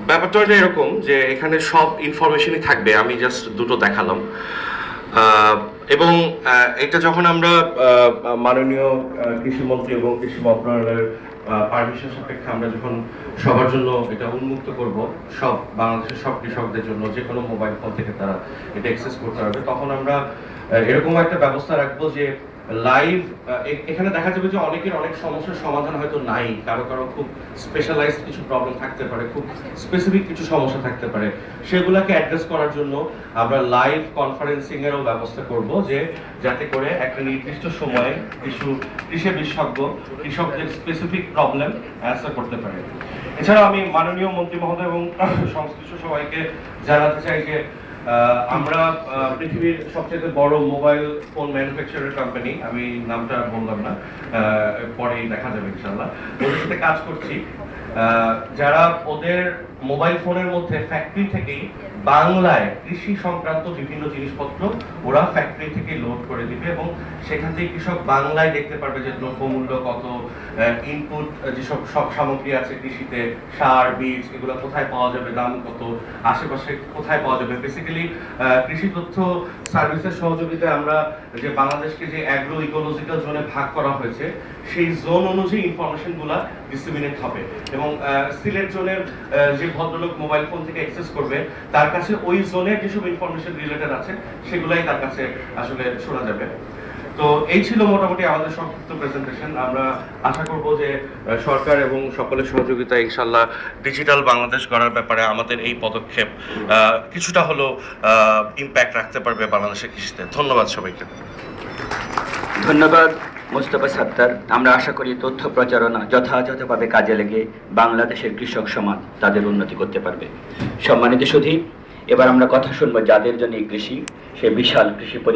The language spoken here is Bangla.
ব্যাপারটা এরকম যে এখানে সব ইনফরমেশনই থাকবে, আমি জাস্ট দুটো দেখালাম। এবং এটা যখন আমরা মাননীয় কৃষিমন্ত্রী এবং কৃষি মন্ত্রণালয়ের পারমিশন সাপেক্ষে আমরা যখন সবার জন্য এটা উন্মুক্ত করব, সব বাংলাদেশের সব কৃষকদের জন্য যে কোনো মোবাইল ফোন থেকে তারা এটা অ্যাক্সেস করতে পারবে, তখন আমরা এরকম একটা ব্যবস্থা রাখবো যে লাইভ এখানে দেখা যাবে যে অনেকের অনেক সমস্যার সমাধান হয়তো নাই, কারো কারো খুব স্পেশালাইজড কিছু প্রবলেম থাকতে পারে, খুব স্পেসিফিক কিছু সমস্যা থাকতে পারে, সেগুলোকে অ্যাড্রেস করার জন্য আমরা লাইভ কনফারেন্সিং এরও ব্যবস্থা করব, যে যাতে করে একটা নির্দিষ্ট সময়ে কৃষি বিশেষজ্ঞ কৃষকদের স্পেসিফিক প্রবলেম অ্যান্সার করতে পারে। এছাড়াও আমি মাননীয় মন্ত্রী মহোদয় এবং সংশ্লিষ্ট সবাইকে জানাতে চাই যে আমরা পৃথিবীর সবচেয়ে বড় মোবাইল ফোন ম্যানুফ্যাকচারার কোম্পানি, আমি নামটা বললাম না, পরেই দেখা যাবে ইনশাআল্লাহ, ওদের সাথে কাজ করছি, যারা ওদের মোবাইল ফোনের মধ্যে ফ্যাক্টরি থেকেই বাংলায় কৃষি সংক্রান্ত বিভিন্ন জিনিসপত্র ওরা ফ্যাক্টরি থেকে লোড করে দিবে, এবং সেখান থেকে কৃষক বাংলায় দেখতে পারবে যে দ্রব্যমূল্য কত, ইনপুট যেসব সব সামগ্রী আছে কৃষিতে, সার বীজ এগুলো কোথায় পাওয়া যাবে, দাম কত, আশেপাশে কোথায় পাওয়া যাবে। বেসিক্যালি কৃষি তথ্য সার্ভিসের সহযোগিতায় আমরা যে বাংলাদেশকে যে অ্যাগ্রো ইকোলজিক্যাল জোনে ভাগ করা হয়েছে, সেই জোন অনুযায়ী ইনফরমেশনগুলো ডিস্ট্রিবিউট হবে, এবং সিলেট জোনের যে ভদ্রলোক মোবাইল ফোন থেকে অ্যাক্সেস করবে তার কাছে ওই জোনের যেসব ইনফরমেশন রিলেটেড আছে সেগুলাই তার কাছে আসলে শোনা যাবে। তো এই ছিল মোটামুটি আমাদের সংক্ষিপ্ত প্রেজেন্টেশন। আমরা আশা করব যে সরকার এবং সকলের সহযোগিতায় ইনশাআল্লাহ ডিজিটাল বাংলাদেশ গড়ার ব্যাপারে আমাদের এই পদক্ষেপ কিছুটা হলেও ইম্প্যাক্ট রাখতে পারবে বাংলাদেশের কৃষিতে। ধন্যবাদ সবাইকে। ধন্যবাদ মোস্তফা সাত্তার। আমরা আশা করি তথ্য প্রচারণা যথাযথভাবে কাজে লেগে বাংলাদেশের কৃষক সমাজ তাদের উন্নতি করতে পারবে। সম্মানিত সুধী, এবার আমরা কথা শুনবো যাদের জন্য কৃষি, সে বিশাল কৃষি